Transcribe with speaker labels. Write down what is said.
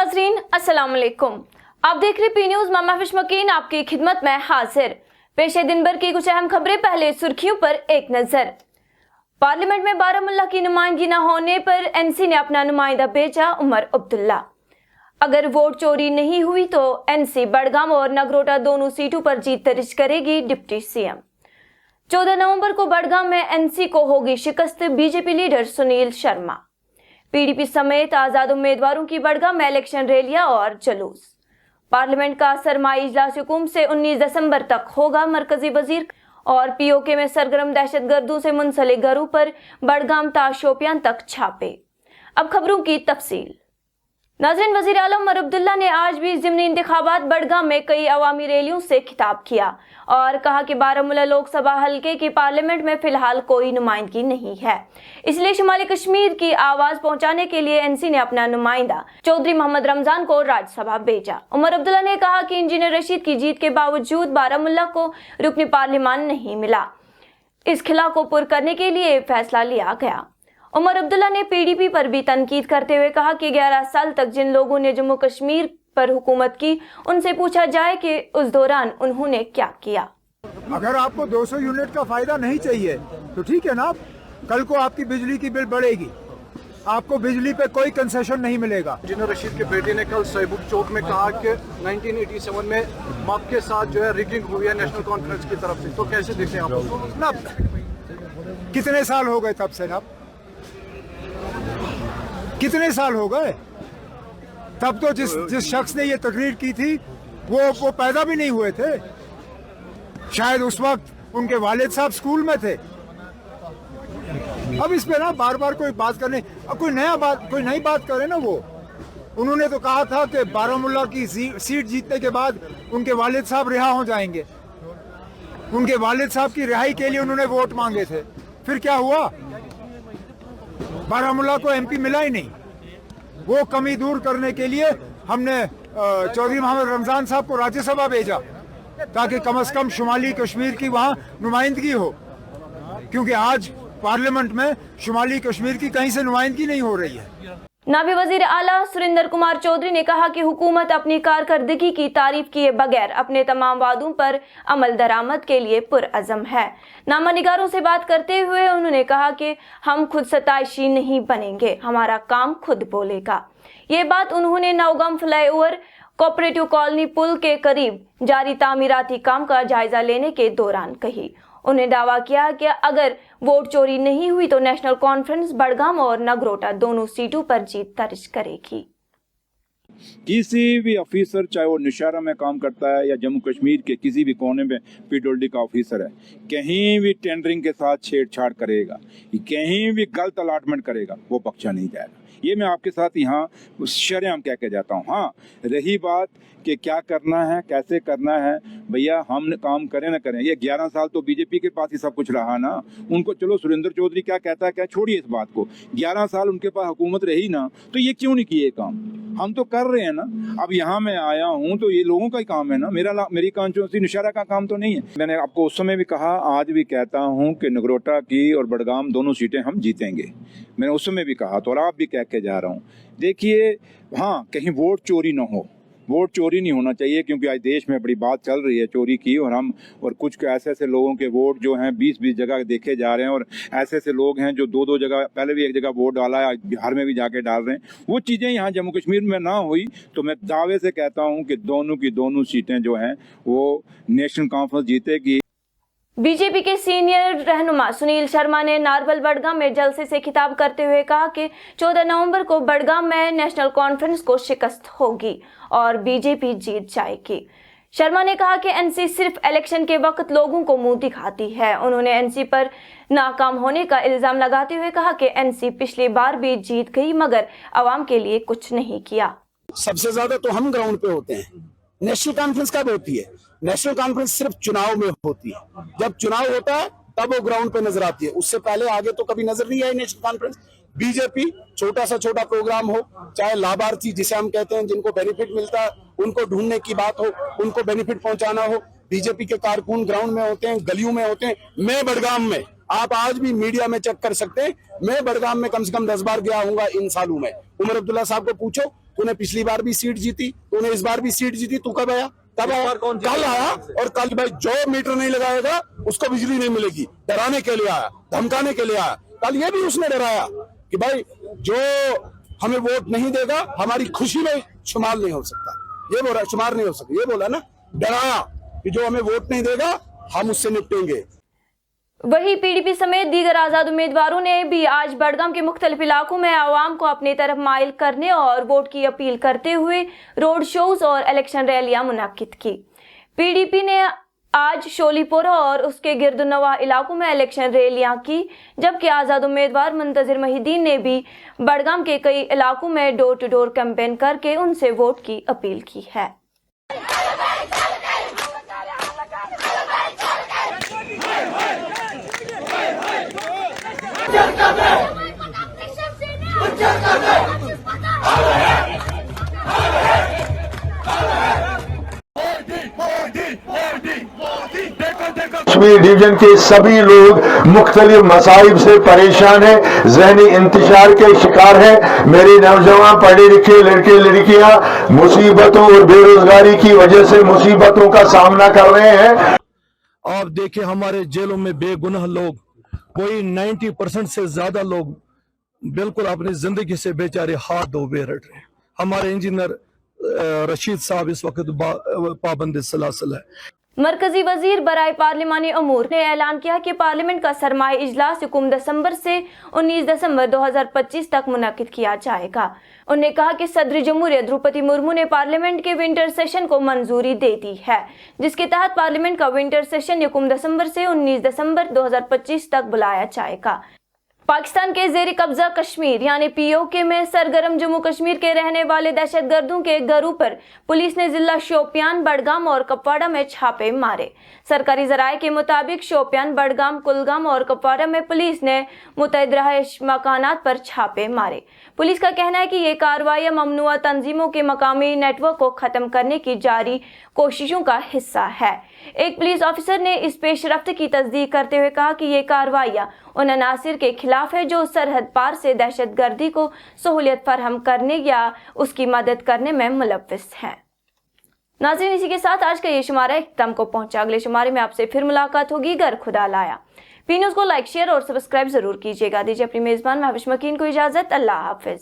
Speaker 1: नाजरीन अस्सलाम वालेकुम। आप देख रहे पी न्यूज। मैं महफिश मकीन आपकी खिदमत में हाजिर। पेश है दिन भर की कुछ अहम खबरें। पहले सुर्खियों पर एक नजर। पार्लियामेंट में बारामुल्ला की नुमाइंदगी न होने पर एनसी ने अपना नुमाइंदा भेजा उमर अब्दुल्ला। अगर वोट चोरी नहीं हुई तो एनसी बड़गाम और नगरोटा दोनों सीटों पर जीत दर्ज करेगी। डिप्टी सीएम 14 नवंबर को बड़गाम में एनसी को होगी शिकस्त। BJP leader Sunil Sharma. PDP समेत आजाद उम्मीदवारों की बड़गाम में इलेक्शन रैलियां और जुलूस। पार्लियामेंट का सरमाई इजलास हुकूमत से 19 दिसंबर तक होगा। मरकजी वजीर और पीओके में सरगर्म दहशतगर्दों से मुंसलिक घरों पर बड़गाम ता शोपियां तक छापे। अब खबरों की तफसील। नाज़रीन, वजीर आलम उमर अब्दुल्ला ने आज भी ज़िमनी इंतखाबात बड़गाम में कई अवामी रैलियों से खिताब किया और कहा कि बारामुल्ला लोकसभा हल्के की पार्लियामेंट में फिलहाल कोई नुमाइंदगी नहीं है, इसलिए शुमाली कश्मीर की आवाज पहुंचाने के लिए एनसी ने अपना नुमाइंदा चौधरी मोहम्मद रमजान को राज्यसभा भेजा। उमर अब्दुल्ला ने कहा कि इंजीनियर रशीद की जीत के बावजूद बारामुल्ला को रुकनी पार्लियामान नहीं मिला। इस खिला को पुर करने के लिए फैसला लिया गया। उमर अब्दुल्ला ने पीडीपी पर भी तनकीद करते हुए कहा कि 11 साल तक जिन लोगों ने जम्मू कश्मीर पर हुकूमत की, उनसे पूछा जाए कि उस दौरान उन्होंने क्या किया।
Speaker 2: अगर आपको 200 यूनिट का फायदा नहीं चाहिए तो ठीक है ना, कल को आपकी बिजली की बिल बढ़ेगी, आपको बिजली पे कोई कंसेशन नहीं मिलेगा।
Speaker 3: इंजीनियर रशीद के बेटे ने कल सैबुल चौक में कहा कि 1987 में माप के साथ जो है रिगिंग हुई है नेशनल कॉन्फ्रेंस की तरफ से, तो कैसे देखते हैं आप लोग?
Speaker 2: ना कितने साल हो गए तब से ना, कितने साल हो गए? तब तो जिस शख्स ने ये तकरीर की थी वो पैदा भी नहीं हुए थे। शायद उस वक्त उनके वालिद साहब स्कूल में थे। अब इस पे ना बार बार कोई बात करने, अब कोई नई बात करे ना। वो उन्होंने तो कहा था कि बारामुल्ला की सीट जीतने के बाद उनके वालिद साहब रिहा हो जाएंगे। उनके वालिद साहब की रिहाई के लिए उन्होंने वोट मांगे थे। फिर क्या हुआ? बारामुल्ला को एमपी मिला ही नहीं। वो कमी दूर करने के लिए हमने चौधरी मोहम्मद रमजान साहब को राज्यसभा भेजा ताकि कम से कम शुमाली कश्मीर की वहां नुमाइंदगी हो, क्योंकि आज पार्लियामेंट में शुमाली कश्मीर की कहीं से नुमाइंदगी नहीं हो रही है।
Speaker 1: नायब वजीर आला सुरेंद्र कुमार चौधरी ने कहा कि हुकूमत अपनी कारकर्दगी की तारीफ किए बगैर अपने तमाम वादों पर अमल दरामद के लिए पुरअज़म है। नामानिगारों से बात करते हुए उन्होंने कहा कि हम खुद सताइशी नहीं बनेंगे, हमारा काम खुद बोलेगा। ये बात उन्होंने नौगाम फ्लाईओवर कोऑपरेटिव कॉलोनी पुल के करीब जारी तामीराती काम का जायजा लेने के दौरान कही। उन्हें दावा किया कि अगर वोट चोरी नहीं हुई तो नेशनल कॉन्फ्रेंस बड़गाम और नगरोटा दोनों सीटों पर जीत दर्ज करेगी।
Speaker 4: किसी भी ऑफिसर, चाहे वो नौशहरा में काम करता है या जम्मू कश्मीर के किसी भी कोने में पीडब्ल्यूडी का ऑफिसर है, कहीं भी टेंडरिंग के साथ छेड़छाड़ करेगा, कहीं भी गलत अलॉटमेंट करेगा, वो बख्शा नहीं जाएगा। ये मैं आपके साथ यहाँ शरेआम कह के जाता हूँ। हाँ, रही बात कि क्या करना है, कैसे करना है, भैया हम काम करें ना करें, ये 11 साल तो बीजेपी के पास ही सब कुछ रहा ना। उनको चलो सुरेंद्र चौधरी क्या कहता है, क्या छोड़िए इस बात को, 11 साल उनके पास हुकूमत रही ना, तो ये क्यों नहीं किए काम? हम तो कर रहे हैं ना। अब यहाँ मैं आया हूँ तो ये लोगों का ही काम है ना, मेरी कॉन्स्टिट्यूंसी नौशहरा का काम तो नहीं है। मैंने आपको उस समय भी कहा, आज भी कहता हूँ कि नगरोटा की और बड़गाम दोनों सीटें हम जीतेंगे। मैंने उस समय भी कहा तो और आप भी कह के जा रहा हूँ। देखिए, हाँ, कहीं वोट चोरी ना हो, वोट चोरी नहीं होना चाहिए, क्योंकि आज देश में बड़ी बात चल रही है चोरी की, और कुछ ऐसे लोगों के वोट जो हैं 20-20 जगह देखे जा रहे हैं, और ऐसे लोग हैं जो 2-2 जगह, पहले भी एक जगह वोट डाला है, बिहार में भी जाके डाल रहे हैं। वो चीज़ें यहाँ जम्मू कश्मीर में ना हुई तो मैं दावे से कहता हूँ कि दोनों की दोनों सीटें जो हैं वो नेशनल कॉन्फ्रेंस जीतेगी।
Speaker 1: बीजेपी के सीनियर रहनुमा सुनील शर्मा ने नारवल बड़गाम में जलसे से खिताब करते हुए कहा कि 14 नवंबर को बड़गाम में नेशनल कॉन्फ्रेंस को शिकस्त होगी और बीजेपी जीत जाएगी। शर्मा ने कहा कि एनसी सिर्फ इलेक्शन के वक्त लोगों को मुंह दिखाती है। उन्होंने एनसी पर नाकाम होने का इल्जाम लगाते हुए कहा कि एनसी पिछली बार भी जीत गई मगर अवाम के लिए कुछ नहीं किया।
Speaker 5: सबसे ज्यादा तो हम ग्राउंड पे होते हैं। नेशनल कॉन्फ्रेंस कब होती है? नेशनल कॉन्फ्रेंस सिर्फ चुनाव में होती है। जब चुनाव होता है तब वो ग्राउंड पे नजर आती है, उससे पहले आगे तो कभी नजर नहीं आई नेशनल कॉन्फ्रेंस। बीजेपी छोटा सा छोटा प्रोग्राम हो, चाहे लाभार्थी जिसे हम कहते हैं जिनको बेनिफिट मिलता है उनको ढूंढने की बात हो, उनको बेनिफिट पहुंचाना हो, बीजेपी के कारकुन ग्राउंड में होते हैं, गलियों में होते हैं। मैं बड़गाम में, आप आज भी मीडिया में चेक कर सकते हैं, मैं बड़गाम में कम से कम 10 बार गया हूँ इन सालों में। उमर अब्दुल्ला साहब को पूछो तूने पिछली बार भी सीट जीती, तूने इस बार भी सीट जीती, तू कब आया? कब आया? कल आया। और कल भाई जो मीटर नहीं लगाएगा उसको बिजली नहीं मिलेगी, डराने के लिए आया, धमकाने के लिए आया। कल ये भी उसने डराया कि भाई जो हमें वोट नहीं देगा हमारी खुशी में शुमार नहीं हो सकता, ये बोला, शुमार नहीं हो सकता, ये बोला ना, डराया कि जो हमें वोट नहीं देगा हम उससे निपटेंगे।
Speaker 1: वहीं पीडीपी समेत दीगर आजाद उम्मीदवारों ने भी आज बड़गाम के मुख्तलिफ इलाकों में आवाम को अपनी तरफ माइल करने और वोट की अपील करते हुए रोड शोज और इलेक्शन रैलियां मुनाकिद की। पीडीपी ने आज शोलीपोरा और उसके गिरदुनवा इलाकों में इलेक्शन रैलियां की, जबकि आजाद उम्मीदवार मुंतजिर महिदीन ने भी बड़गाम के कई इलाकों में डोर टू डोर कैंपेन करके उनसे वोट की अपील की है।
Speaker 6: कश्मीर डिवीजन के सभी लोग मुख्तलिफ मसाइब से परेशान हैं, ज़हनी इंतशार के शिकार हैं। मेरे नौजवान पढ़े लिखे लड़के लड़कियां मुसीबतों और बेरोजगारी की वजह से मुसीबतों का सामना कर रहे हैं।
Speaker 7: आप देखें हमारे जेलों में बेगुनाह लोग, कोई 90% से ज्यादा लोग बिल्कुल अपनी जिंदगी से बेचारे हाथ धोबे रट रहे हैं। हमारे इंजीनियर रशीद साहब इस वक्त पाबंद सलासल है।
Speaker 1: मरकजी वजीर बराए पार्लिमानी अमूर ने ऐलान किया कि पार्लियामेंट का सरमाई इजलास 1 दिसंबर से 19 दिसंबर 2025 तक मुनक्किद किया जाएगा। उन्होंने कहा कि सदर जमहूरियत द्रौपदी मुर्मू ने पार्लियामेंट के विंटर सेशन को मंजूरी दे दी है, जिसके तहत पार्लियामेंट का विंटर सेशन 1 दिसंबर से 19 दिसंबर 2025 तक बुलाया जाएगा। पाकिस्तान के जेर कब्जा कश्मीर यानी पीओके में सरगर्म जम्मू कश्मीर के रहने वाले दहशतगर्दों के घरों पर पुलिस ने जिला शोपियान, बड़गाम और कपवाड़ा में छापे मारे। सरकारी जराये के मुताबिक शोपियान, बड़गाम, कुलगाम और कपवाड़ा में पुलिस ने मुतअद्दिद रहायश मकानात पर छापे मारे। पुलिस का कहना है कि ये कार्रवाई ममनुआ तंजीमों के मकामी नेटवर्क को खत्म करने की जारी कोशिशों का हिस्सा है। एक पुलिस ऑफिसर ने इस पेशरफ्त की तस्दीक करते हुए कहा कि ये कार्रवाइयां उन अनासिर के खिलाफ है जो सरहद पार से दहशतगर्दी को सहूलियत फराहम करने या उसकी मदद करने में मुलव्विस हैं। नाज़रीन, इसी के साथ आज का ये शुमारा इख्तिताम को पहुंचा। अगले शुमारे में आपसे फिर मुलाकात होगी, अगर खुदा लाया। पी न्यूज़ को लाइक, शेयर और सब्सक्राइब जरूर कीजिएगा। दीजिए अपनी मेजबान महविश मकीन को इजाजत। अल्लाह हाफिज।